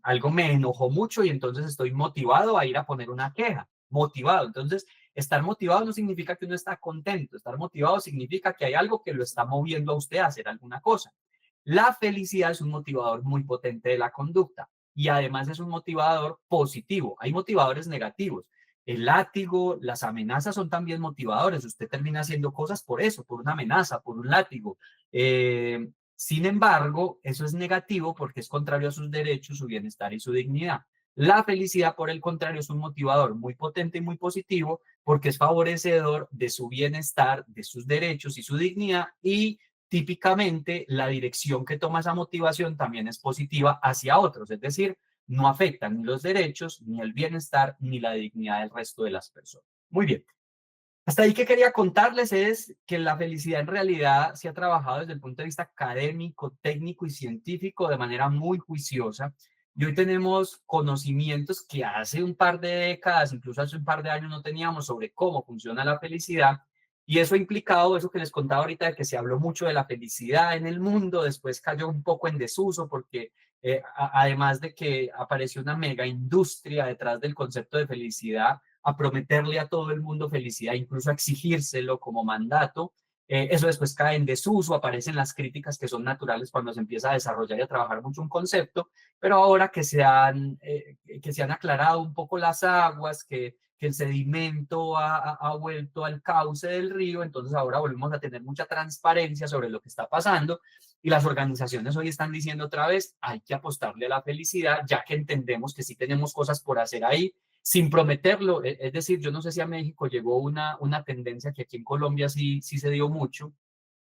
algo me enojó mucho y entonces estoy motivado a ir a poner una queja, motivado. Entonces, estar motivado no significa que uno está contento, estar motivado significa que hay algo que lo está moviendo a usted a hacer alguna cosa. La felicidad es un motivador muy potente de la conducta, y además es un motivador positivo. Hay motivadores negativos. El látigo, las amenazas son también motivadores. Usted termina haciendo cosas por eso, por una amenaza, por un látigo. Sin embargo, eso es negativo porque es contrario a sus derechos, su bienestar y su dignidad. La felicidad, por el contrario, es un motivador muy potente y muy positivo porque es favorecedor de su bienestar, de sus derechos y su dignidad, y típicamente la dirección que toma esa motivación también es positiva hacia otros, es decir, no afecta ni los derechos, ni el bienestar, ni la dignidad del resto de las personas. Muy bien. Hasta ahí que quería contarles es que la felicidad en realidad se ha trabajado desde el punto de vista académico, técnico y científico de manera muy juiciosa. Y hoy tenemos conocimientos que hace un par de décadas, incluso hace un par de años, no teníamos sobre cómo funciona la felicidad. Y eso ha implicado eso que les contaba ahorita, de que se habló mucho de la felicidad en el mundo, después cayó un poco en desuso porque además de que apareció una mega industria detrás del concepto de felicidad, a prometerle a todo el mundo felicidad, incluso a exigírselo como mandato. Eso después cae en desuso, aparecen las críticas que son naturales cuando se empieza a desarrollar y a trabajar mucho un concepto, pero ahora que se han aclarado un poco las aguas, que el sedimento ha vuelto al cauce del río, entonces ahora volvemos a tener mucha transparencia sobre lo que está pasando, y las organizaciones hoy están diciendo otra vez, hay que apostarle a la felicidad, ya que entendemos que sí tenemos cosas por hacer ahí, sin prometerlo. Es decir, yo no sé si a México llegó una tendencia que aquí en Colombia sí se dio mucho,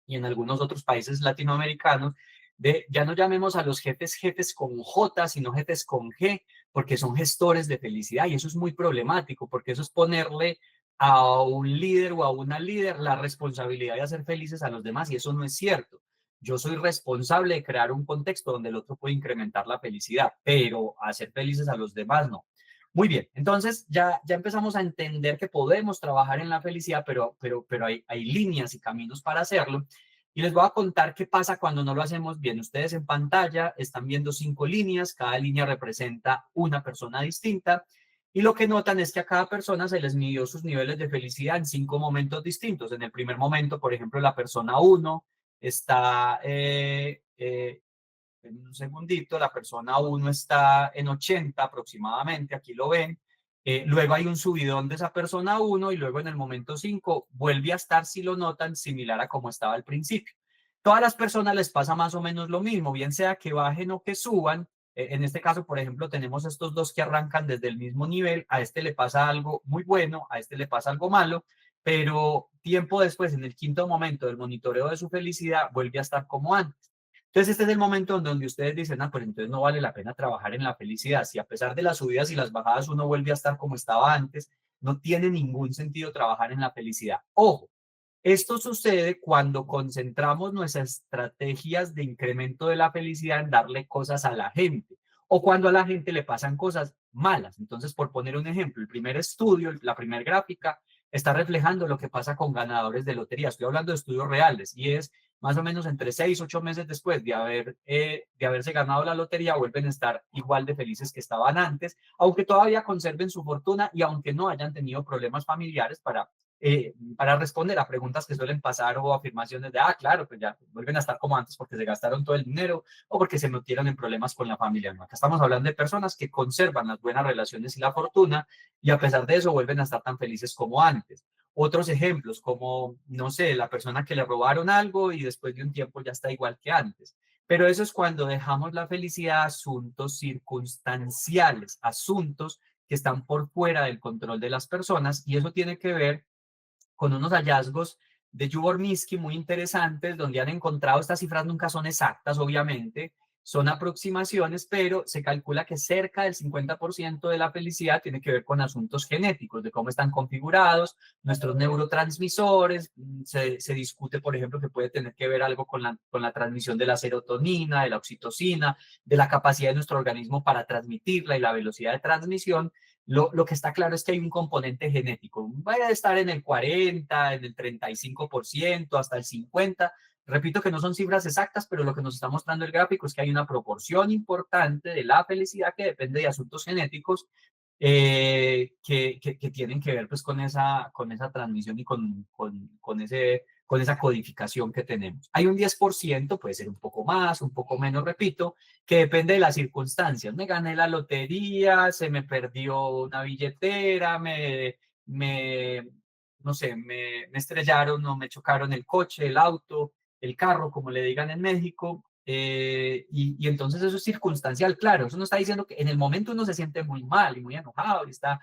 y en algunos otros países latinoamericanos, de ya no llamemos a los jefes jefes con J, sino jefes con G, porque son gestores de felicidad, y eso es muy problemático, porque eso es ponerle a un líder o a una líder la responsabilidad de hacer felices a los demás, y eso no es cierto. Yo soy responsable de crear un contexto donde el otro puede incrementar la felicidad, pero hacer felices a los demás no. Muy bien, entonces ya empezamos a entender que podemos trabajar en la felicidad, pero hay líneas y caminos para hacerlo. Y les voy a contar qué pasa cuando no lo hacemos bien. Ustedes en pantalla están viendo 5 líneas, cada línea representa una persona distinta. Y lo que notan es que a cada persona se les midió sus niveles de felicidad en 5 momentos distintos. En el primer momento, por ejemplo, la persona uno está en un segundito, la persona uno está en 80 aproximadamente, aquí lo ven. Luego hay un subidón de esa persona uno y luego en el momento 5 vuelve a estar, si lo notan, similar a como estaba al principio. Todas las personas les pasa más o menos lo mismo, bien sea que bajen o que suban. En este caso, por ejemplo, tenemos estos dos que arrancan desde el mismo nivel. A este le pasa algo muy bueno, a este le pasa algo malo, pero tiempo después, en el quinto momento del monitoreo de su felicidad, vuelve a estar como antes. Entonces, este es el momento en donde ustedes dicen, ah, pues entonces no vale la pena trabajar en la felicidad. Si a pesar de las subidas y las bajadas uno vuelve a estar como estaba antes, no tiene ningún sentido trabajar en la felicidad. Ojo, esto sucede cuando concentramos nuestras estrategias de incremento de la felicidad en darle cosas a la gente o cuando a la gente le pasan cosas malas. Entonces, por poner un ejemplo, el primer estudio, la primera gráfica, está reflejando lo que pasa con ganadores de lotería. Estoy hablando de estudios reales y es más o menos entre 6, 8 meses después de haberse ganado la lotería, vuelven a estar igual de felices que estaban antes, aunque todavía conserven su fortuna y aunque no hayan tenido problemas familiares para responder a preguntas que suelen pasar o afirmaciones de, ah, claro, pues ya vuelven a estar como antes porque se gastaron todo el dinero o porque se metieron en problemas con la familia. No, acá estamos hablando de personas que conservan las buenas relaciones y la fortuna y a pesar de eso vuelven a estar tan felices como antes. Otros ejemplos como, no sé, la persona que le robaron algo y después de un tiempo ya está igual que antes. Pero eso es cuando dejamos la felicidad a asuntos circunstanciales, asuntos que están por fuera del control de las personas y eso tiene que ver con unos hallazgos de Yuval Minsky muy interesantes, donde han encontrado, estas cifras nunca son exactas, obviamente, son aproximaciones, pero se calcula que cerca del 50% de la felicidad tiene que ver con asuntos genéticos, de cómo están configurados nuestros neurotransmisores. Se discute, por ejemplo, que puede tener que ver algo con la transmisión de la serotonina, de la oxitocina, de la capacidad de nuestro organismo para transmitirla y la velocidad de transmisión. Lo que está claro es que hay un componente genético. Vaya a estar en el 40, en el 35%, hasta el 50%. Repito que no son cifras exactas, pero lo que nos está mostrando el gráfico es que hay una proporción importante de la felicidad que depende de asuntos genéticos que tienen que ver pues, con esa transmisión y con esa codificación que tenemos. Hay un 10%, puede ser un poco más, un poco menos, repito, que depende de las circunstancias. Me gané la lotería, se me perdió una billetera, me no sé, me estrellaron o me chocaron el coche, el auto, el carro, como le digan en México, y entonces eso es circunstancial, claro, eso no está diciendo que en el momento uno se siente muy mal y muy enojado y está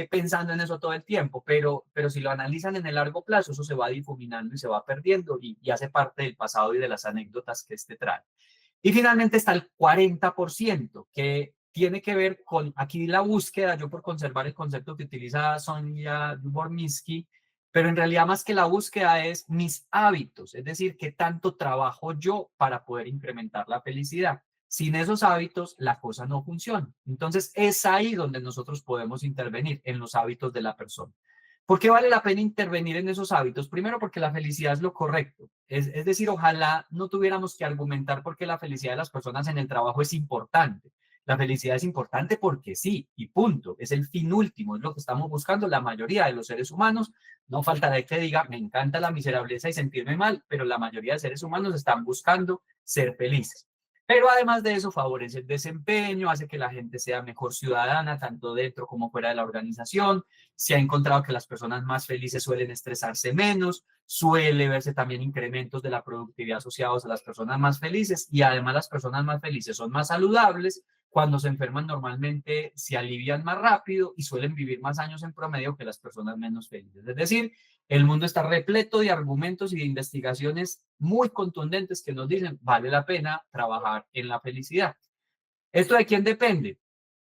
pensando en eso todo el tiempo, pero si lo analizan en el largo plazo, eso se va difuminando y se va perdiendo y hace parte del pasado y de las anécdotas que este trae. Y finalmente está el 40%, que tiene que ver con aquí la búsqueda, yo por conservar el concepto que utiliza Sonja Dvorminsky, pero en realidad más que la búsqueda es mis hábitos, es decir, qué tanto trabajo yo para poder incrementar la felicidad. Sin esos hábitos, la cosa no funciona. Entonces, es ahí donde nosotros podemos intervenir, en los hábitos de la persona. ¿Por qué vale la pena intervenir en esos hábitos? Primero, porque la felicidad es lo correcto. Es decir, ojalá no tuviéramos que argumentar por qué la felicidad de las personas en el trabajo es importante. La felicidad es importante porque sí, y punto. Es el fin último, es lo que estamos buscando la mayoría de los seres humanos. No faltará de que diga, me encanta la miserableza y sentirme mal, pero la mayoría de seres humanos están buscando ser felices. Pero además de eso, favorece el desempeño, hace que la gente sea mejor ciudadana, tanto dentro como fuera de la organización. Se ha encontrado que las personas más felices suelen estresarse menos, suele verse también incrementos de la productividad asociados a las personas más felices y además las personas más felices son más saludables. Cuando se enferman normalmente se alivian más rápido y suelen vivir más años en promedio que las personas menos felices. Es decir, el mundo está repleto de argumentos y de investigaciones muy contundentes que nos dicen vale la pena trabajar en la felicidad. ¿Esto de quién depende?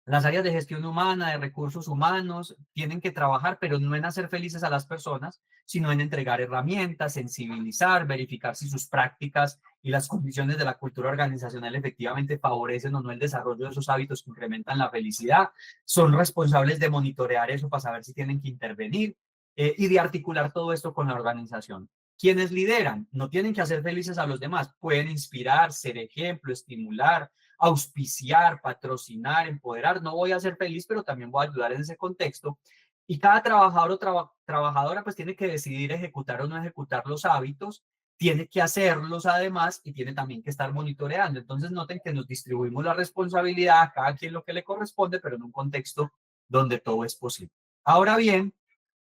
Las áreas de gestión humana, de recursos humanos, tienen que trabajar, pero no en hacer felices a las personas, sino en entregar herramientas, sensibilizar, verificar si sus prácticas y las condiciones de la cultura organizacional efectivamente favorecen o no el desarrollo de esos hábitos que incrementan la felicidad. Son responsables de monitorear eso para saber si tienen que intervenir y de articular todo esto con la organización. Quienes lideran no tienen que hacer felices a los demás, pueden inspirar, ser ejemplo, estimular, auspiciar, patrocinar, empoderar. No voy a ser feliz, pero también voy a ayudar en ese contexto. Y cada trabajador o trabajadora pues tiene que decidir ejecutar o no ejecutar los hábitos, tiene que hacerlos además y tiene también que estar monitoreando. Entonces noten que nos distribuimos la responsabilidad, a cada quien lo que le corresponde, pero en un contexto donde todo es posible. Ahora bien,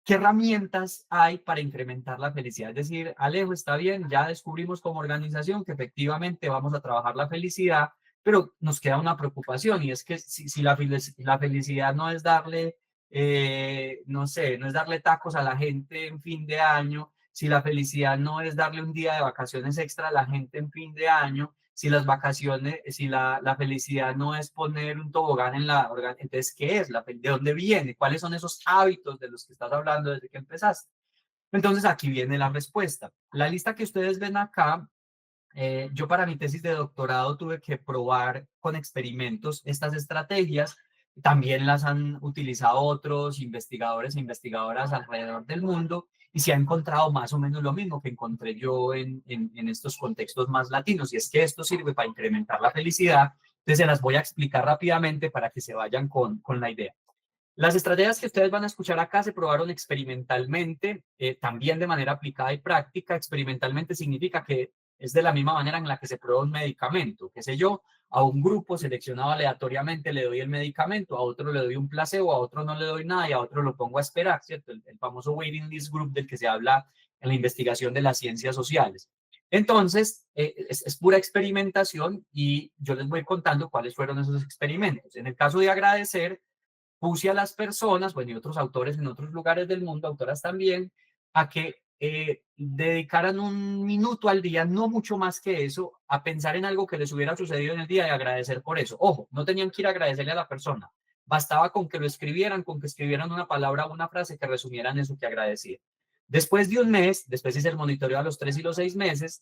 ¿qué herramientas hay para incrementar la felicidad? Es decir, Alejo, está bien, ya descubrimos como organización que efectivamente vamos a trabajar la felicidad, pero nos queda una preocupación y es que si la felicidad no es darle, no sé, no es darle tacos a la gente en fin de año, si la felicidad no es darle un día de vacaciones extra a la gente en fin de año, si las vacaciones, si la felicidad no es poner un tobogán en la organización, entonces, ¿qué es? ¿De dónde viene? ¿Cuáles son esos hábitos de los que estás hablando desde que empezaste? Entonces, aquí viene la respuesta. La lista que ustedes ven acá, yo para mi tesis de doctorado tuve que probar con experimentos estas estrategias. También las han utilizado otros investigadores e investigadoras alrededor del mundo y se ha encontrado más o menos lo mismo que encontré yo en estos contextos más latinos. Y es que esto sirve para incrementar la felicidad. Entonces se las voy a explicar rápidamente para que se vayan con la idea. Las estrategias que ustedes van a escuchar acá se probaron experimentalmente, también de manera aplicada y práctica. Experimentalmente significa que es de la misma manera en la que se prueba un medicamento. Qué sé yo, a un grupo seleccionado aleatoriamente le doy el medicamento, a otro le doy un placebo, a otro no le doy nada y a otro lo pongo a esperar, ¿cierto? El famoso waiting list group del que se habla en la investigación de las ciencias sociales. Entonces, es pura experimentación y yo les voy contando cuáles fueron esos experimentos. En el caso de agradecer, puse a las personas, bueno, y otros autores en otros lugares del mundo, autoras también, a que dedicaran un minuto al día, no mucho más que eso, a pensar en algo que les hubiera sucedido en el día y agradecer por eso. Ojo, no tenían que ir a agradecerle a la persona, bastaba con que lo escribieran, con que escribieran una palabra o una frase que resumieran eso que agradecían. Después de un mes, después hice el monitoreo a los 3 y los 6 meses,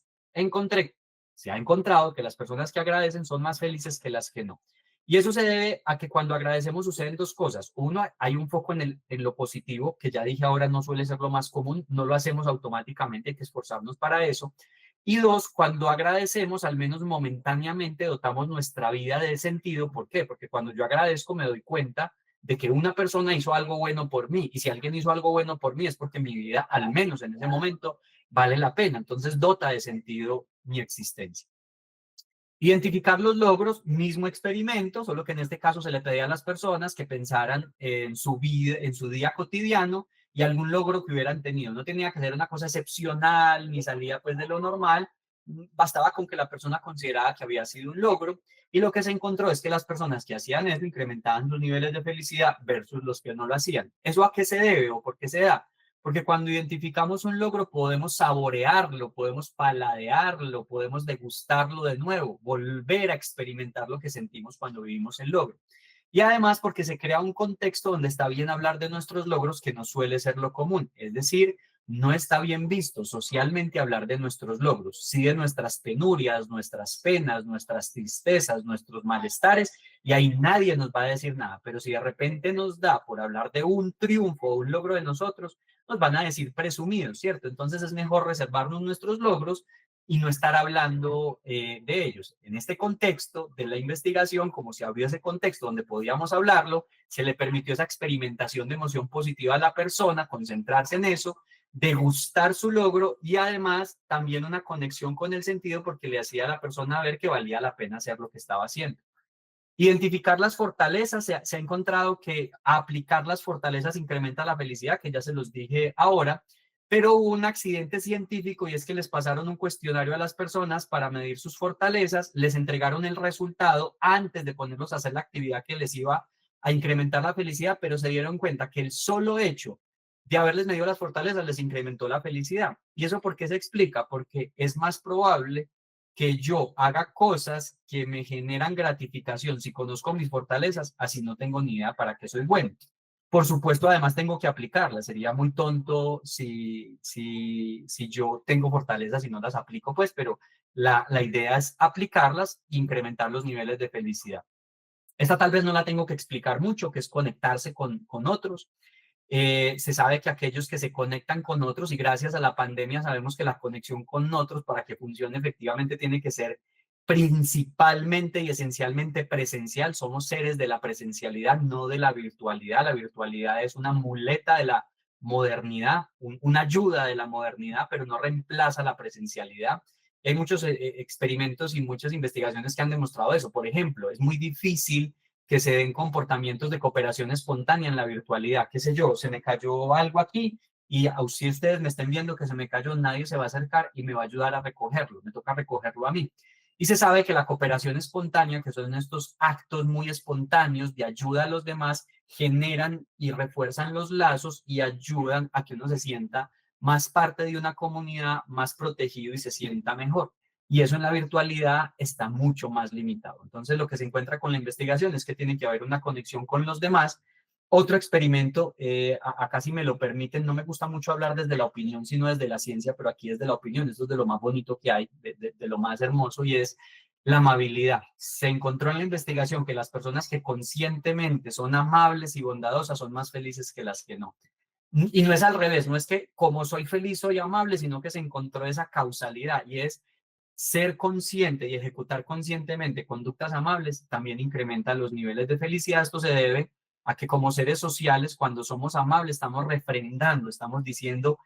se ha encontrado que las personas que agradecen son más felices que las que no. Y eso se debe a que cuando agradecemos suceden dos cosas. Uno, hay un foco en lo positivo, que ya dije ahora no suele ser lo más común, no lo hacemos automáticamente, hay que esforzarnos para eso. Y dos, cuando agradecemos, al menos momentáneamente, dotamos nuestra vida de sentido. ¿Por qué? Porque cuando yo agradezco me doy cuenta de que una persona hizo algo bueno por mí. Y si alguien hizo algo bueno por mí es porque mi vida, al menos en ese momento, vale la pena. Entonces dota de sentido mi existencia. Identificar los logros, mismo experimento, solo que en este caso se le pedía a las personas que pensaran en su vida, en su día cotidiano y algún logro que hubieran tenido. No tenía que ser una cosa excepcional ni salía pues de lo normal, bastaba con que la persona considerara que había sido un logro y lo que se encontró es que las personas que hacían eso incrementaban sus niveles de felicidad versus los que no lo hacían. ¿Eso a qué se debe o por qué se da? Porque cuando identificamos un logro podemos saborearlo, podemos paladearlo, podemos degustarlo de nuevo, volver a experimentar lo que sentimos cuando vivimos el logro. Y además porque se crea un contexto donde está bien hablar de nuestros logros que no suele ser lo común. Es decir, no está bien visto socialmente hablar de nuestros logros, sí de nuestras penurias, nuestras penas, nuestras tristezas, nuestros malestares, y ahí nadie nos va a decir nada. Pero si de repente nos da por hablar de un triunfo o un logro de nosotros, nos van a decir presumidos, ¿cierto? Entonces es mejor reservarnos nuestros logros y no estar hablando de ellos. En este contexto de la investigación, como se abrió ese contexto donde podíamos hablarlo, se le permitió esa experimentación de emoción positiva a la persona, concentrarse en eso, degustar su logro y además también una conexión con el sentido porque le hacía a la persona ver que valía la pena hacer lo que estaba haciendo. Identificar las fortalezas, se ha encontrado que aplicar las fortalezas incrementa la felicidad, que ya se los dije ahora, pero hubo un accidente científico y es que les pasaron un cuestionario a las personas para medir sus fortalezas, les entregaron el resultado antes de ponerlos a hacer la actividad que les iba a incrementar la felicidad, pero se dieron cuenta que el solo hecho de haberles medido las fortalezas les incrementó la felicidad. ¿Y eso por qué se explica? Porque es más probable que yo haga cosas que me generan gratificación. Si conozco mis fortalezas, así no tengo ni idea para qué soy bueno. Por supuesto, además tengo que aplicarlas. Sería muy tonto si yo tengo fortalezas y no las aplico, pues, pero la idea es aplicarlas, incrementar los niveles de felicidad. Esta tal vez no la tengo que explicar mucho, que es conectarse con otros. Se sabe que aquellos que se conectan con otros, y gracias a la pandemia sabemos que la conexión con otros para que funcione efectivamente tiene que ser principalmente y esencialmente presencial. Somos seres de la presencialidad, no de la virtualidad. La virtualidad es una muleta de la modernidad, una ayuda de la modernidad, pero no reemplaza la presencialidad. Hay muchos experimentos y muchas investigaciones que han demostrado eso. Por ejemplo, es muy difícil que se den comportamientos de cooperación espontánea en la virtualidad. Qué sé yo, se me cayó algo aquí y si ustedes me estén viendo que se me cayó, nadie se va a acercar y me va a ayudar a recogerlo. Me toca recogerlo a mí. Y se sabe que la cooperación espontánea, que son estos actos muy espontáneos de ayuda a los demás, generan y refuerzan los lazos y ayudan a que uno se sienta más parte de una comunidad, más protegido y se sienta mejor. Y eso en la virtualidad está mucho más limitado. Entonces, lo que se encuentra con la investigación es que tiene que haber una conexión con los demás. Otro experimento, acá si me lo permiten, no me gusta mucho hablar desde la opinión, sino desde la ciencia, pero aquí desde la opinión, esto es de lo más bonito que hay, de lo más hermoso, y es la amabilidad. Se encontró en la investigación que las personas que conscientemente son amables y bondadosas son más felices que las que no. Y no es al revés, no es que como soy feliz soy amable, sino que se encontró esa causalidad y es ser consciente y ejecutar conscientemente conductas amables también incrementa los niveles de felicidad. Esto se debe a que como seres sociales, cuando somos amables, estamos refrendando, estamos diciendo,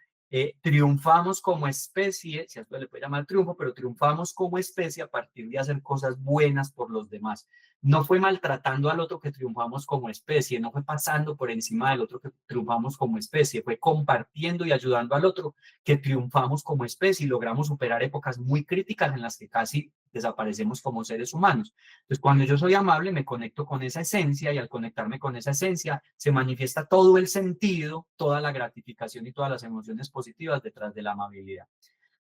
triunfamos como especie, si a esto le puede llamar triunfo, pero triunfamos como especie a partir de hacer cosas buenas por los demás. No fue maltratando al otro que triunfamos como especie, no fue pasando por encima del otro que triunfamos como especie, fue compartiendo y ayudando al otro que triunfamos como especie y logramos superar épocas muy críticas en las que casi desaparecemos como seres humanos. Entonces, cuando yo soy amable, me conecto con esa esencia y al conectarme con esa esencia se manifiesta todo el sentido, toda la gratificación y todas las emociones positivas detrás de la amabilidad.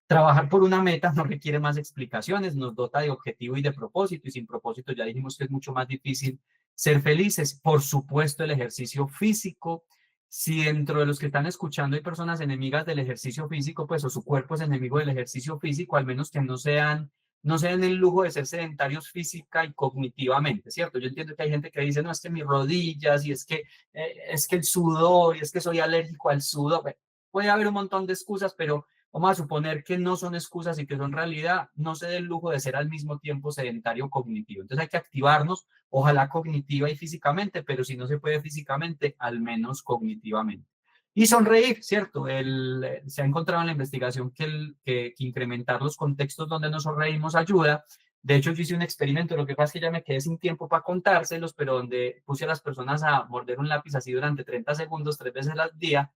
Trabajar por una meta no requiere más explicaciones, nos dota de objetivo y de propósito, y sin propósito ya dijimos que es mucho más difícil ser felices. Por supuesto, el ejercicio físico. Si dentro de los que están escuchando hay personas enemigas del ejercicio físico, pues o su cuerpo es enemigo del ejercicio físico, al menos que no sean el lujo de ser sedentarios física y cognitivamente, ¿cierto? Yo entiendo que hay gente que dice, no, es que mis rodillas, y es que el sudor, y es que soy alérgico al sudor. Bueno, puede haber un montón de excusas, pero vamos a suponer que no son excusas y que son realidad, no se dé el lujo de ser al mismo tiempo sedentario cognitivo. Entonces hay que activarnos, ojalá cognitiva y físicamente, pero si no se puede físicamente, al menos cognitivamente. Y sonreír, ¿cierto? Se ha encontrado en la investigación que incrementar los contextos donde nos sonreímos ayuda. De hecho, yo hice un experimento, lo que pasa es que ya me quedé sin tiempo para contárselos, pero donde puse a las personas a morder un lápiz así durante 30 segundos, 3 veces al día,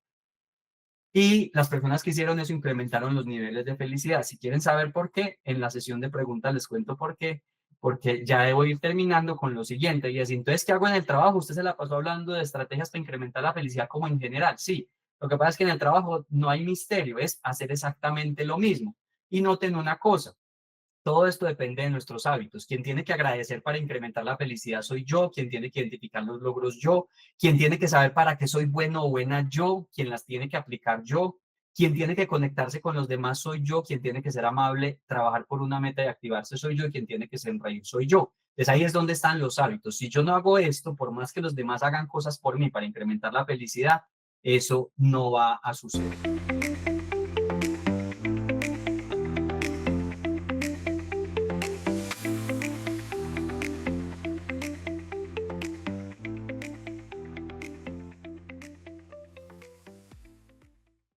y las personas que hicieron eso incrementaron los niveles de felicidad. Si quieren saber por qué, en la sesión de preguntas les cuento por qué, porque ya debo ir terminando con lo siguiente. Y así, entonces, ¿qué hago en el trabajo? Usted se la pasó hablando de estrategias para incrementar la felicidad como en general. Sí, lo que pasa es que en el trabajo no hay misterio, es hacer exactamente lo mismo. Y noten una cosa, todo esto depende de nuestros hábitos. Quien tiene que agradecer para incrementar la felicidad soy yo, quien tiene que identificar los logros yo, quien tiene que saber para qué soy bueno o buena yo, quien las tiene que aplicar yo, quien tiene que conectarse con los demás soy yo, quien tiene que ser amable, trabajar por una meta y activarse soy yo, y quien tiene que sonreír soy yo. Entonces ahí es donde están los hábitos. Si yo no hago esto, por más que los demás hagan cosas por mí para incrementar la felicidad, eso no va a suceder.